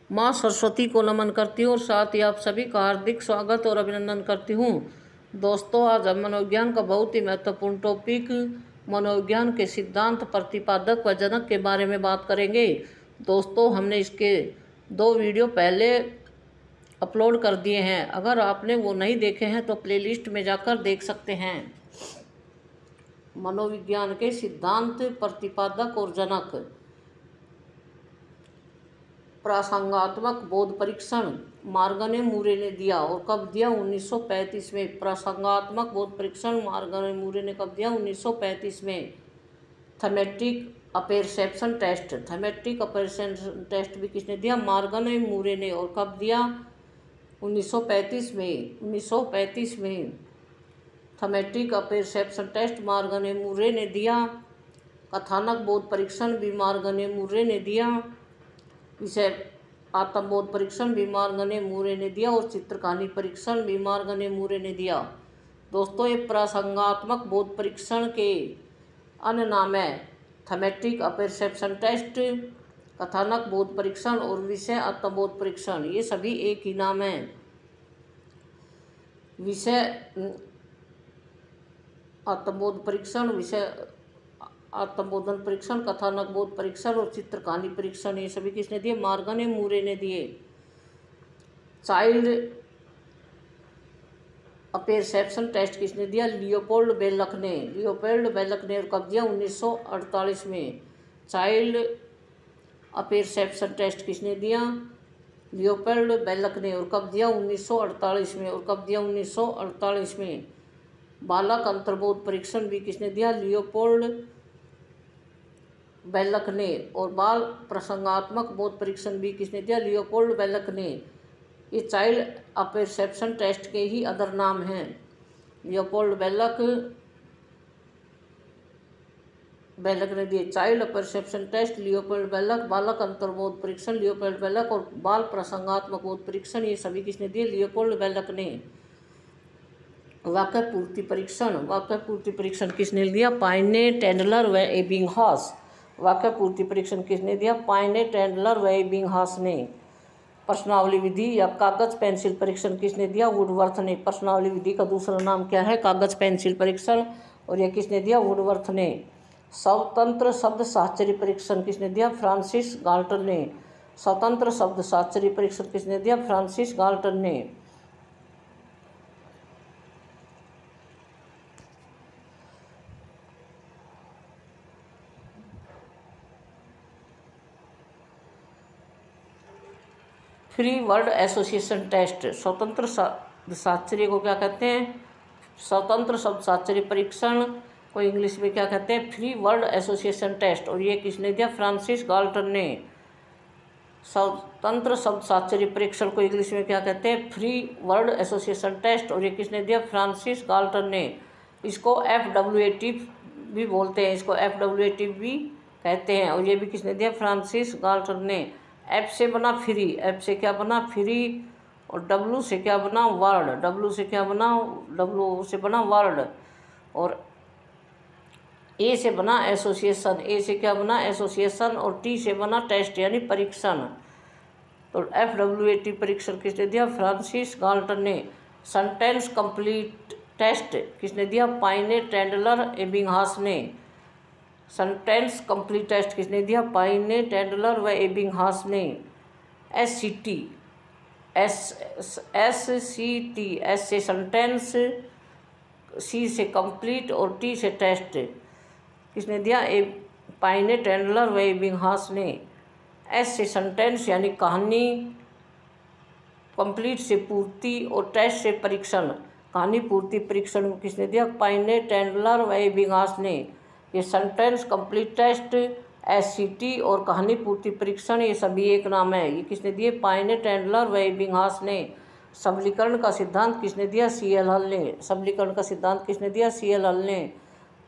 माँ सरस्वती को नमन करती हूँ और साथ ही आप सभी का हार्दिक स्वागत और अभिनंदन करती हूँ। दोस्तों, आज हम मनोविज्ञान का बहुत ही महत्वपूर्ण टॉपिक मनोविज्ञान के सिद्धांत, प्रतिपादक व जनक के बारे में बात करेंगे। दोस्तों, हमने इसके 2 वीडियो पहले अपलोड कर दिए हैं। अगर आपने वो नहीं देखे हैं तो प्लेलिस्ट में जाकर देख सकते हैं। मनोविज्ञान के सिद्धांत, प्रतिपादक और जनक। प्रासंगात्मक बोध परीक्षण मार्गने मूरे ने दिया और कब दिया? 1935 में। प्रासंगात्मक बोध परीक्षण मार्गने मूरे ने कब दिया? 1935 में। थमेटिक अपेरसेप्शन टेस्ट, थमेटिक अपेरसेप्शन टेस्ट भी किसने दिया? मार्गने मूरे ने। और कब दिया? 1935 में। 1935 में थमेटिक अपेरसेप्शन टेस्ट मार्गने मूरे ने दिया। कथानक बोध परीक्षण भी मार्गने मूरे ने दिया। विषय आत्मबोध परीक्षण भी मार्गने मूरे ने दिया और चित्रकहानी परीक्षण भी मार्गने मूरे ने दिया। दोस्तों, ये प्रासंगात्मक बोध परीक्षण के अन्य नाम है थमेटिक अपेरसेप्शन टेस्ट, कथानक बोध परीक्षण और विषय आत्मबोध परीक्षण। ये सभी एक ही नाम है। विषय आत्मबोध परीक्षण, विषय आत्मबोधन परीक्षण, कथानक बोध परीक्षण और चित्रकहानी परीक्षण, ये सभी किसने दिए? मार्गने मूरे ने दिए। चाइल्ड अपेरसेप्शन टेस्ट किसने दिया? लियोपोल्ड बेलक ने। लियोपोल्ड बेलक ने। और कब दिया? 1948 में। चाइल्ड अपेरसेप्शन टेस्ट किसने दिया? लियोपोल्ड बेलक ने। और कब दिया? 1948 में। और कब दिया? 1948 में। बालक अंतर्बोध परीक्षण भी किसने दिया? लियोपोल्ड बेलक ने। और बाल प्रसंगात्मक बोध परीक्षण भी किसने दिया? लियोपोल्ड बेलक ने। ये चाइल्ड अपेरसेप्शन टेस्ट के ही अदर नाम हैं। लियोपोल्ड बेलक ने दिए। चाइल्ड अपेरसेप्शन टेस्ट लियोपोल्ड बेलक, बालक अंतर्बोध परीक्षण लियोपोल्ड बेलक और बाल प्रसंगात्मक बोध परीक्षण, ये सभी किसने दिए? लियोपोल्ड बेलक ने। वाक्य पूर्ति परीक्षण, वाक्य पूर्ति परीक्षण किसने दिया? पाइने, टेंडलर व एबिंगहास। वाक्य पूर्ति परीक्षण किसने दिया? पाइने, टेंडलर व एबिंगहास ने। प्रश्नावली विधि या कागज पेंसिल परीक्षण किसने दिया? वुडवर्थ ने। प्रश्नावली विधि का दूसरा नाम क्या है? कागज पेंसिल परीक्षण। और यह किसने दिया? वुडवर्थ ने। स्वतंत्र शब्द साहचर्य परीक्षण किसने दिया? फ्रांसिस गाल्टन ने। स्वतंत्र शब्द साहचर्य परीक्षण किसने दिया? फ्रांसिस गाल्टन ने। फ्री वर्ड एसोसिएशन टेस्ट, स्वतंत्र शब्द साहचर्य को क्या कहते हैं? स्वतंत्र शब्द साहचर्य परीक्षण को इंग्लिश में क्या कहते हैं? Free word association test. और ये किसने दिया? फ्रांसिस गाल्टन ने। स्वतंत्र शब्द साहचर्य परीक्षण को इंग्लिश में क्या कहते हैं? Free word association test. और ये किसने दिया? फ्रांसिस गाल्टन ने। इसको FWAT भी बोलते हैं, इसको FWAT भी कहते हैं। और ये भी किसने दिया? फ्रांसिस गाल्टन ने। F से बना फ्री, F से क्या बना? फ्री। और W से क्या बना? वर्ड, W से क्या बना? W से बना वर्ड। और A से बना एसोसिएशन, A से क्या बना? एसोसिएशन। और T से बना टेस्ट यानी परीक्षण। तो FWAT परीक्षण किसने दिया? फ्रांसिस गाल्टन ने। सेंटेंस कंप्लीट टेस्ट किसने दिया? पाइने, टेंडलर, एबिंगहास ने। सेंटेंस कंप्लीट टेस्ट किसने दिया? पाइने, टेंडलर व एबिंगहास ने। SCT, S से सेंटेंस, C से कंप्लीट और T से टेस्ट किसने दिया? पाइने, टेंडलर व एबिंगहास ने। S से सेंटेंस यानी कहानी, कंप्लीट से पूर्ति और टेस्ट से परीक्षण, कहानी पूर्ति परीक्षण किसने दिया? पाइने, टेंडलर व एबिंगहास ने। ये सेंटेंस कंप्लीट टेस्ट, SCT और कहानी पूर्ति परीक्षण, ये सभी एक नाम है। ये किसने दिए? पाइने, टेंडलर व एबिंगहास ने। सबलीकरण का सिद्धांत किसने दिया? CL हल ने। सबलीकरण का सिद्धांत किसने दिया? CL हल ने।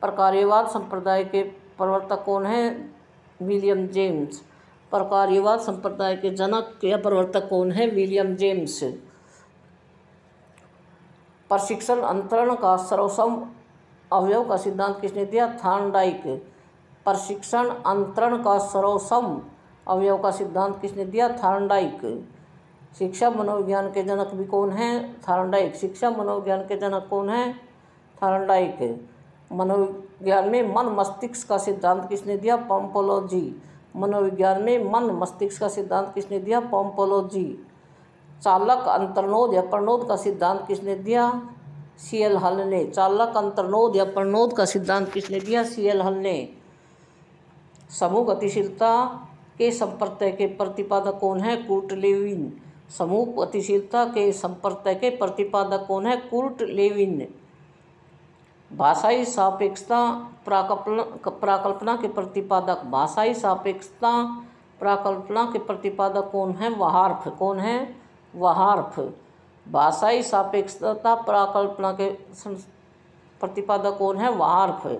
प्रकार्यवाद संप्रदाय के प्रवर्तक कौन हैं? William James. प्रकार्यवाद संप्रदाय के जनक या प्रवर्तक कौन है? William James. प्रशिक्षण अंतरण का सर्वसम अवयव का सिद्धांत किसने दिया? थॉर्नडाइक। प्रशिक्षण अंतरण का सर्वसम अवयव का सिद्धांत किसने दिया? थॉर्नडाइक। शिक्षा मनोविज्ञान के जनक भी कौन हैं? थॉर्नडाइक। शिक्षा मनोविज्ञान के जनक कौन हैं? थॉर्नडाइक। मनोविज्ञान में मन मस्तिष्क का सिद्धांत किसने दिया? पोम्पोलोजी। मनोविज्ञान में मन मस्तिष्क का सिद्धांत किसने दिया? पोम्पोलोजी। चालक अंतर्नोद या प्रणोद का सिद्धांत किसने दिया? सी.एल. हल ने। चालक अंतर्नोद या प्रणोद का सिद्धांत किसने दिया? सी.एल. हल ने। समूह गतिशीलता के संप्रत्यय के प्रतिपादक कौन है? Kurt Lewin. समूह गतिशीलता के संप्रत्यय के प्रतिपादक कौन है? Kurt Lewin. भाषाई सापेक्षता प्राकल्पना के प्रतिपादक, भाषाई सापेक्षता प्राकल्पना के प्रतिपादक कौन है? वहार्फ। कौन है? वहार्फ। भाषाई सापेक्षता प्राकल्पना के प्रतिपादक कौन है? वहार्फ।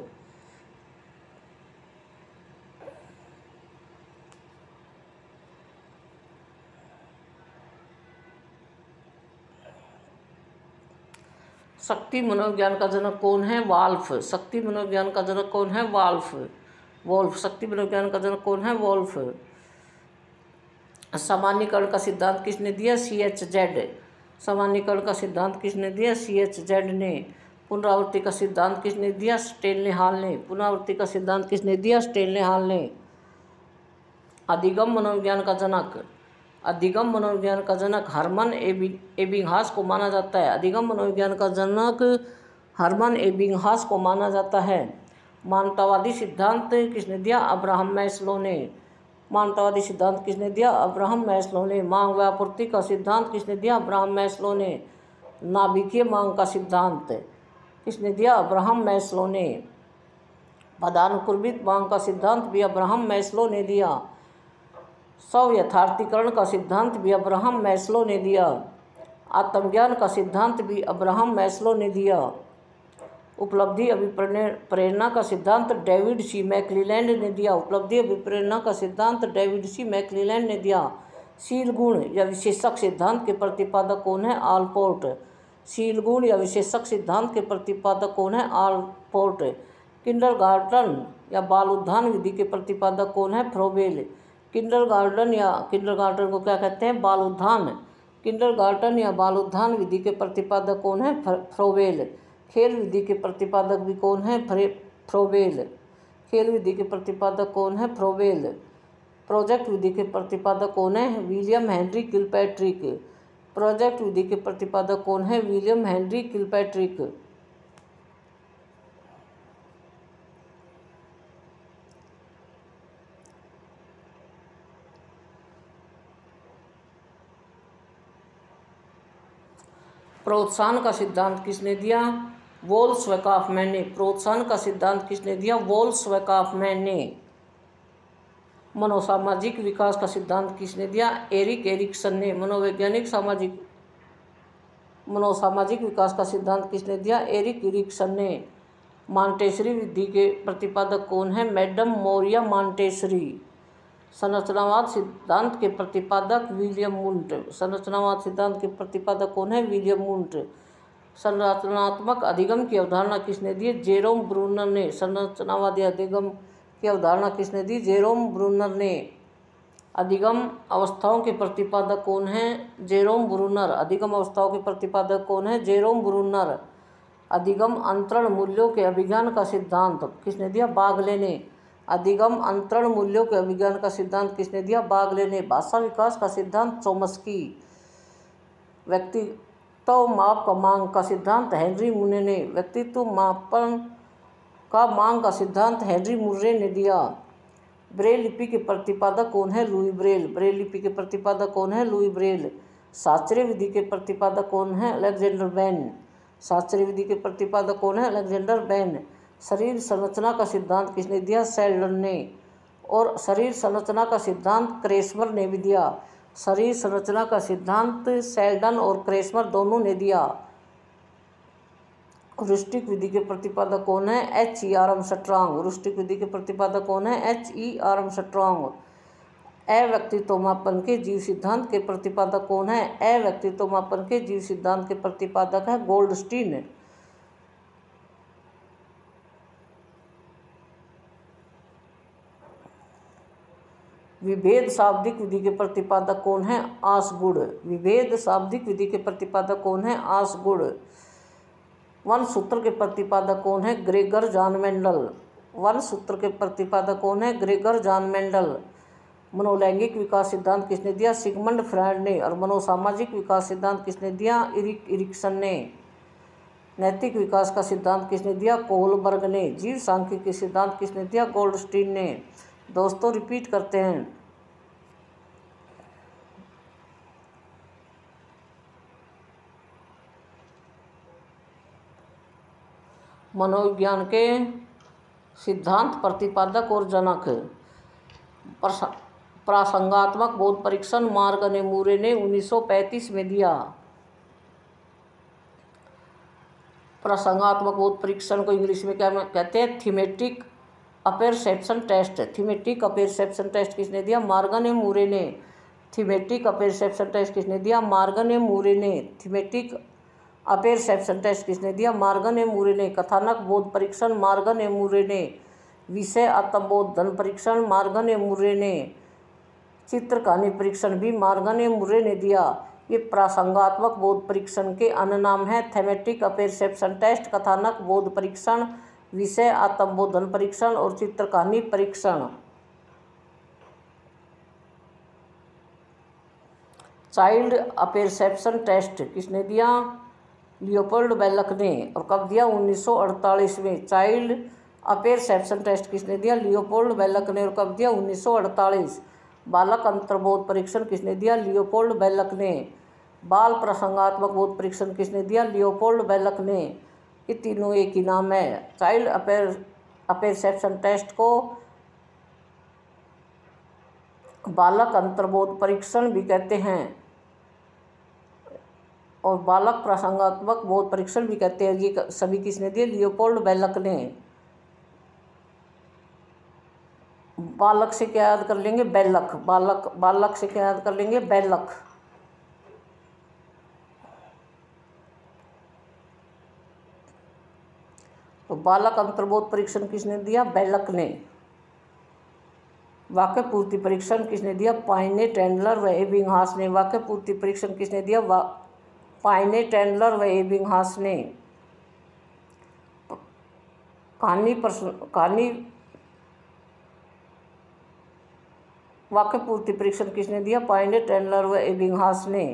शक्ति मनोविज्ञान का जनक कौन है? वाल्फ। शक्ति मनोविज्ञान का जनक कौन है? वाल्फ। वोल्फ। शक्ति मनोविज्ञान का जनक कौन है? वोल्फ। सामान्यीकरण का सिद्धांत किसने दिया? CHZ। सामान्यीकरण का सिद्धांत किसने दिया? CHZ ने। पुनरावृत्ति का सिद्धांत किसने दिया? स्टेनले हॉल ने। पुनरावृत्ति का सिद्धांत किसने दिया? स्टेनले हॉल ने। अधिगम मनोविज्ञान का जनक, अधिगम मनोविज्ञान का जनक हर्मन एबिंगहास को माना जाता है। अधिगम मनोविज्ञान का जनक हर्मन एबिंगहास को माना जाता है। मानवतावादी सिद्धांत किसने दिया? अब्राहम मैस्लो ने। मानवतावादी सिद्धांत किसने दिया? अब्राहम मैस्लो ने। मांग व आपूर्ति का सिद्धांत किसने दिया? अब्राहम मैस्लो ने। नाभिकीय मांग का सिद्धांत किसने दिया? अब्राहम मैस्लो ने। पदानुक्रमित मांग का सिद्धांत भी अब्राहम मैस्लो ने दिया। स्व यथार्थीकरण का सिद्धांत भी अब्राहम मैस्लो ने दिया। आत्मज्ञान का सिद्धांत भी अब्राहम मैस्लो ने दिया। उपलब्धि अभिप्रेरणा का सिद्धांत डेविड सी मैक्लीलैंड ने दिया। उपलब्धि अभिप्रेरणा का सिद्धांत डेविड सी मैक्लीलैंड ने दिया। शील गुण या विशेषक सिद्धांत के प्रतिपादक कौन है? आलपोर्ट। शील गुण या विशेषक सिद्धांत के प्रतिपादक कौन है? आलपोर्ट। किंडरगार्टन या बाल उद्यान विधि के प्रतिपादक कौन है? फ्रोबेल। किंडरगार्टन या किंडरगार्टन को क्या कहते हैं? बाल उद्यान। किंडरगार्टन या बाल उद्यान विधि के प्रतिपादक कौन है? फ्रोबेल। खेल विधि के प्रतिपादक भी कौन है? फ्रोबेल। खेल विधि के प्रतिपादक कौन है? फ्रोबेल। प्रोजेक्ट विधि के प्रतिपादक कौन है? William Henry Kilpatrick. प्रोजेक्ट विधि के प्रतिपादक कौन है? William Henry Kilpatrick. प्रोत्साहन का सिद्धांत किसने दिया? वोल्क्सवैकाफमैन ने। प्रोत्साहन का सिद्धांत किसने दिया? वोल्क्सवैकाफमैन ने। मनोसामाजिक विकास का सिद्धांत किसने दिया? एरिक एरिक्सन ने। मनोसामाजिक विकास का सिद्धांत किसने दिया? एरिक एरिक्सन ने। मॉन्टेसरी विधि के प्रतिपादक कौन है? Madam Moriya Montessori. संरचनावाद सिद्धांत के प्रतिपादक विलियम वुंट। संरचनावाद सिद्धांत के प्रतिपादक कौन है? William Wundt. संरचनात्मक अधिगम की अवधारणा किसने दी? जेरोम ब्रूनर ने। संरचनावादी अधिगम की अवधारणा किसने दी? जेरोम ब्रूनर ने। अधिगम अवस्थाओं के प्रतिपादक कौन हैं? Jerome Bruner. अधिगम अवस्थाओं के प्रतिपादक कौन है? Jerome Bruner. अधिगम अंतरण मूल्यों के अभिज्ञान का सिद्धांत किसने दिया? बागले ने। अधिगम अंतरण मूल्यों के अभिज्ञान का सिद्धांत किसने दिया? बागले ने। भाषा विकास का सिद्धांत चोम्स्की। व्यक्तित्व माप का मांग का सिद्धांत हेनरी मुर्रे ने। व्यक्तित्व मापन का मांग का सिद्धांत हेनरी मुर्रे ने दिया। ब्रेल लिपि के प्रतिपादक कौन है? Louis Braille. ब्रेल लिपि के प्रतिपादक कौन है? Louis Braille. शास्त्रीय विधि के प्रतिपादक कौन है? Alexander ban. शास्त्रीय विधि के प्रतिपादक कौन है? Alexander ban. शरीर संरचना का सिद्धांत किसने दिया? सेल्डन ने। और शरीर संरचना का सिद्धांत क्रेस्मर ने भी दिया। शरीर संरचना का सिद्धांत सेल्डन और क्रेस्मर दोनों ने दिया। रुस्टिक विधि के प्रतिपादक कौन है? H.E. आर्मस्ट्रॉन्ग। रुस्टिक विधि के प्रतिपादक कौन है? H.E. आर्मस्ट्रॉन्ग। अव्यक्तित्व मापन के जीव सिद्धांत के प्रतिपादक कौन है? अव्यक्तित्व मापन के जीव सिद्धांत के प्रतिपादक है गोल्डस्टीन। विभेद शाब्दिक विधि के प्रतिपादक कौन है? आसगुण। विभेद शाब्दिक विधि के प्रतिपादक कौन है? आसगुण। वंश सूत्र के प्रतिपादक कौन है? Gregor John Mendel. वंश सूत्र के प्रतिपादक कौन है? Gregor John Mendel. मनोलैंगिक विकास सिद्धांत किसने दिया? सिगमंड फ्रायड ने। और मनोसामाजिक विकास सिद्धांत किसने दिया? इरिक इरिक्सन ने। नैतिक विकास का सिद्धांत किसने दिया? कोहलबर्ग ने। जीव सांख्यिकी सिद्धांत किसने दिया? गोल्डस्टीन ने। दोस्तों रिपीट करते हैं। मनोविज्ञान के सिद्धांत, प्रतिपादक और जनक। प्रासंगात्मक बोध परीक्षण मार्गन मूरे ने 1935 में दिया। प्रासंगात्मक बोध परीक्षण को इंग्लिश में क्या कहते हैं? Thematic apperception test. Thematic apperception test किसने दिया? मार्गन मूरे ने। थीमेटिक अपेरसेप्शन टेस्ट किसने दिया? मार्गन मूरे ने। थीमेटिक अपेरसेप्शन टेस्ट किसने दिया? मार्गन मूरे ने। कथानक बोध परीक्षण मार्गन मूरे ने। विषय आत्मबोध धन परीक्षण मार्गन मूरे ने। चित्र कहानी परीक्षण भी मार्गन मूरे ने दिया। ये प्रासंगात्मक बोध परीक्षण के अन्य नाम हैं। थीमेटिक अपेरसेप्शन टेस्ट, कथानक बोध परीक्षण, विषय आत्मबोध धन परीक्षण और चित्र कहानी परीक्षण। चाइल्ड अपेरसेप्शन टेस्ट किसने दिया? लियोपोल्ड बेलक ने। और कब दिया? 1948 में। चाइल्ड अपेरसेप्शन टेस्ट किसने दिया? लियोपोल्ड बेलक ने। और कब दिया? 1948। बालक अंतर्बोध परीक्षण किसने दिया? लियोपोल्ड बेलक ने। बाल प्रसंगात्मक बोध परीक्षण किसने दिया? लियोपोल्ड बेलक ने। ये तीनों एक ही नाम है। चाइल्ड अपेरसेप्शन टेस्ट को बालक अंतर्बोध परीक्षण भी कहते हैं और बालक प्रसंगात्मक बोध परीक्षण भी कहते हैं। ये सभी किसने दिए? लियोपोल्ड बेलक ने। बालक से क्या याद कर लेंगे? बेलक। बालक से क्या याद कर लेंगे? बेलक। तो बालक अंतर्बोध परीक्षण किसने दिया? बेलक ने। वाक्य पूर्ति परीक्षण किसने दिया? पाइने, टेंडलर व एबिंगहास ने। वाक्य पूर्ति परीक्षण किसने दिया? पाइने, टेंडलर व एबिंगहास ने। कहानी वाक्य पूर्ति परीक्षण किसने दिया? पाइने, टेंडलर व एबिंगहास ने।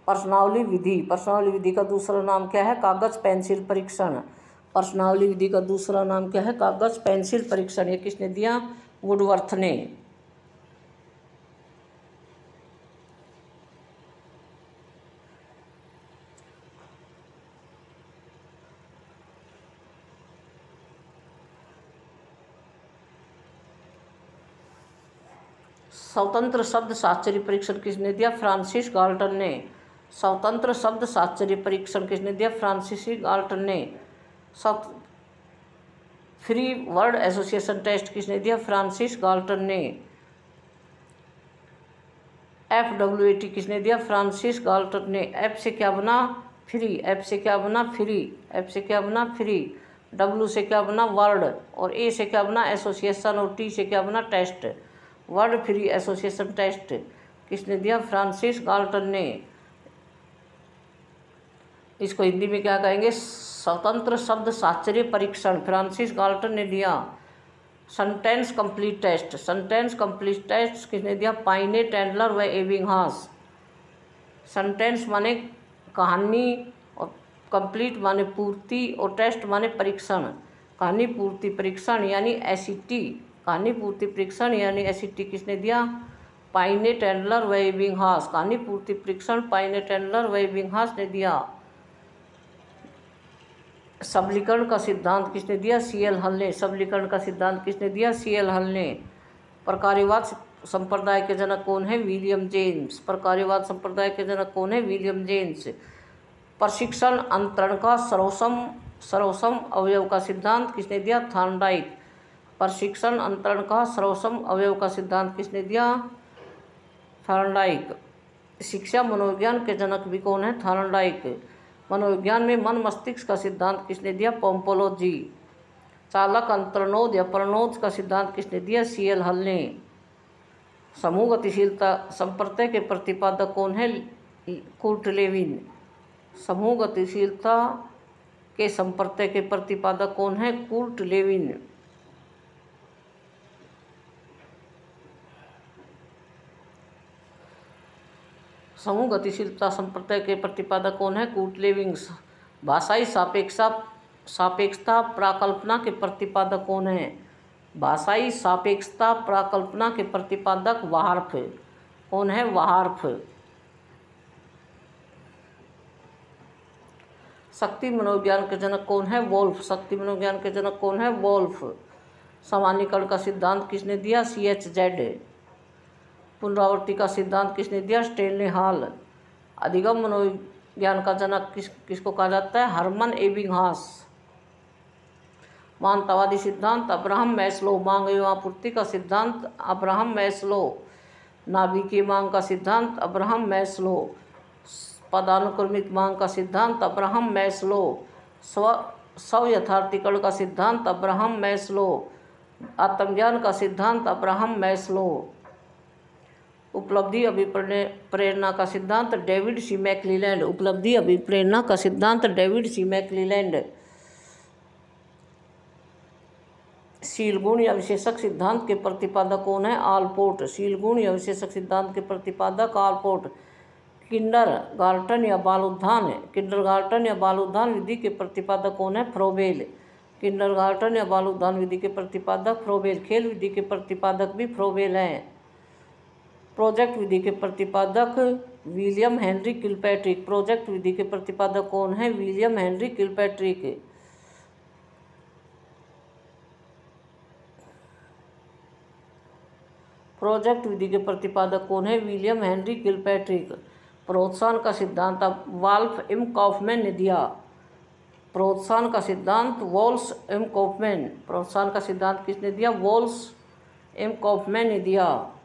प्रश्नावली विधि का दूसरा नाम क्या है? कागज पेंसिल परीक्षण। प्रश्नावली विधि का दूसरा नाम क्या है? कागज पेंसिल परीक्षण। ये किसने दिया? वुडवर्थ ने। स्वतंत्र शब्द साक्षरी परीक्षण किसने दिया? फ्रांसिस गाल्टन ने। स्वतंत्र शब्द साक्षरी परीक्षण किसने दिया? फ्रांसिस गाल्टन ने। फ्री वर्ड एसोसिएशन टेस्ट किसने दिया? फ्रांसिस गाल्टन ने। FWAT किसने दिया? फ्रांसिस गाल्टन ने। F से क्या बना? फ्री। F से क्या बना? फ्री। F से क्या बना? फ्री। W से क्या बना? वर्ड। और A से क्या बना? एसोसिएशन। और T से क्या बना? Test. Word free association test किसने दिया? फ्रांसिस गाल्टन ने। इसको हिंदी में क्या कहेंगे? स्वतंत्र शब्द साक्षरी परीक्षण फ्रांसिस गाल्टन ने दिया। सेंटेंस कंप्लीट टेस्ट किसने दिया? पाइने, टेंडलर व एबिंगहास। सेंटेंस माने कहानी और कंप्लीट माने पूर्ति और टेस्ट माने परीक्षण। कहानी पूर्ति परीक्षण यानी SET। कहानी पूर्ति परीक्षण यानी SET किसने दिया? पाइने, टेंडलर व एबिंगहास। कहानी पूर्ति परीक्षण पाइने, टेंडलर व एबिंगहास ने दिया। सबलीकरण का सिद्धांत किसने दिया? CL हल ने। सबलीकरण का सिद्धांत किसने दिया? CL हल ने। प्रकार्यवाद संप्रदाय के जनक कौन है? William James. प्रकार्यवाद संप्रदाय के जनक कौन है? William James. प्रशिक्षण अंतरण का सर्वसम अवयव का सिद्धांत किसने दिया? थॉर्नडाइक। प्रशिक्षण अंतरण का सर्वसम अवयव का सिद्धांत किसने दिया? थॉर्नडाइक। शिक्षा मनोविज्ञान के जनक भी कौन है? थॉर्नडाइक। मनोविज्ञान में मन मस्तिष्क का सिद्धांत किसने दिया? पोम्पोलोजी। चालक अंतर्नोद या प्रणोद का सिद्धांत किसने दिया? CL हल ने। समूह गतिशीलता संप्रत्यय के प्रतिपादक कौन है? Kurt Lewin. समूह गतिशीलता के संप्रत्यय के प्रतिपादक कौन है? Kurt Lewin. समूह गतिशीलता संप्रत्यय के प्रतिपादक कौन है? Kurt Lewin. भाषाई सापेक्षता प्राकल्पना के प्रतिपादक कौन है? भाषाई सापेक्षता प्राकल्पना के प्रतिपादक वाहर्फ। कौन है? वाहर्फ। शक्ति मनोविज्ञान के जनक कौन है? वोल्फ। शक्ति मनोविज्ञान के जनक कौन है? वोल्फ। सामान्यीकरण का सिद्धांत किसने दिया? CHZ। पुनरावृत्ति का सिद्धांत किसने दिया? Stanley hall. अधिगम मनोविज्ञान का जनक किसको कहा जाता है? हर्मन एबिंगहास। मानवतावादी सिद्धांत अब्राहम मैस्लो। मांग एवं आपूर्ति का सिद्धांत अब्राहम मैस्लो। नाभिकीय मांग का सिद्धांत अब्राहम मैस्लो। पदानुक्रमित मांग का सिद्धांत अब्राहम मैस्लो। स्वयथार्थीकरण का सिद्धांत अब्राहम मैस्लो। आत्मज्ञान का सिद्धांत अब्राहम मैस्लो। उपलब्धि अभिप्रेरणा का सिद्धांत डेविड सी मैक्लीलैंड। उपलब्धि अभिप्रेरणा का सिद्धांत डेविड सी मैक्लीलैंड। शील गुण या विशेषक सिद्धांत के प्रतिपादक कौन है? आलपोर्ट। शील गुण या विशेषक सिद्धांत के प्रतिपादक आलपोर्ट। किंडरगार्टन या बाल उद्यान विधि के प्रतिपादक कौन है? फ्रोबेल। किंडरगार्टन या बाल उद्यान विधि के प्रतिपादक फ्रोबेल। खेल विधि के प्रतिपादक भी फ्रोबेल हैं। प्रोजेक्ट विधि के प्रतिपादक विलियम हेनरी किलपैट्रिक। प्रोजेक्ट विधि के प्रतिपादक कौन है? William Henry Kilpatrick. प्रोजेक्ट विधि के प्रतिपादक कौन है? William Henry Kilpatrick. प्रोत्साहन का सिद्धांत वाल्फ एम कॉफमैन ने दिया। प्रोत्साहन का सिद्धांत वॉल्स एम कॉफमैन। प्रोत्साहन का सिद्धांत किसने दिया? वॉल्स एम कॉफमैन ने दिया।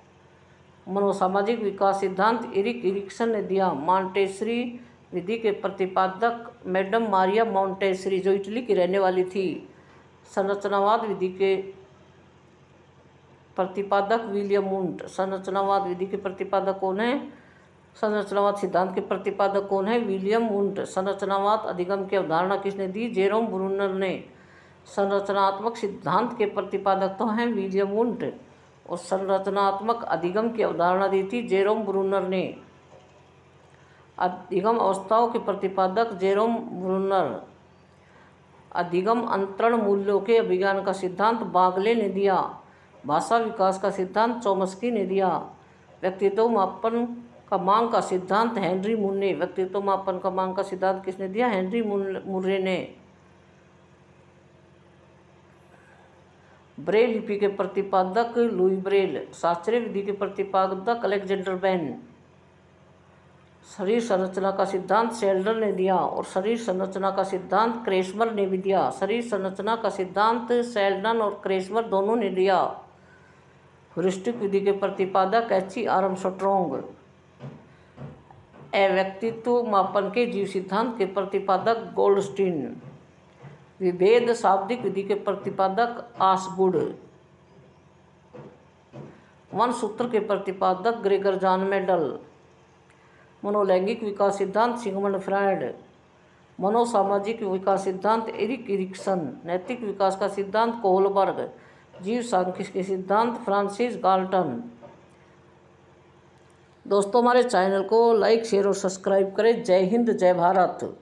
मनोसामाजिक विकास सिद्धांत इरिक इरिक्सन ने दिया। मॉन्टेसरी विधि के प्रतिपादक मैडम मारिया मॉन्टेसरी, जो इटली की रहने वाली थी। संरचनावाद विधि के प्रतिपादक विलियम वुंट। संरचनावाद विधि के प्रतिपादक कौन है? संरचनावाद सिद्धांत के प्रतिपादक कौन है? William Wundt. संरचनावाद अधिगम की अवधारणा किसने दी? जेरोम ब्रूनर ने। संरचनात्मक सिद्धांत के प्रतिपादक तो हैं विलियम वुंट, और संरचनात्मक अधिगम की अवधारणा दी थी जेरोम ब्रूनर ने। अधिगम अवस्थाओं के प्रतिपादक जेरोम ब्रूनर। अधिगम अंतरण मूल्यों के अभिज्ञान का सिद्धांत बागले ने दिया। भाषा विकास का सिद्धांत चोम्स्की ने दिया। व्यक्तित्व मापन का मांग का सिद्धांत हेनरी मुर्रे। व्यक्तित्व मापन का मांग का सिद्धांत किसने दिया? हेनरी मुर्रे ने। ब्रेल लिपि के प्रतिपादक लुई ब्रेल। शास्त्रीय विधि के प्रतिपादक अलेक्जेंडर बेन। शरीर संरचना का सिद्धांत शेल्डन ने दिया, और शरीर संरचना का सिद्धांत क्रेसमर ने भी दिया। शरीर संरचना का सिद्धांत शेल्डन और क्रेसमर दोनों ने दिया। ह्यूरिस्टिक विधि के प्रतिपादक H.E. आर्मस्ट्रॉन्ग। व्यक्तित्व मापन के जीव सिद्धांत के प्रतिपादक गोल्डस्टीन। विभेद शाब्दिक विधि के प्रतिपादक आसगुड। वन सूत्र के प्रतिपादक ग्रेगर जॉन मेडल। मनोलैंगिक विकास सिद्धांत सिगमंड फ्रायड। मनोसामाजिक विकास सिद्धांत एरिक इरिक्सन। नैतिक विकास का सिद्धांत कोहलबर्ग। जीव सांख्यिकी सिद्धांत फ्रांसिस गाल्टन। दोस्तों, हमारे चैनल को लाइक, शेयर और सब्सक्राइब करें। जय हिंद, जय भारत।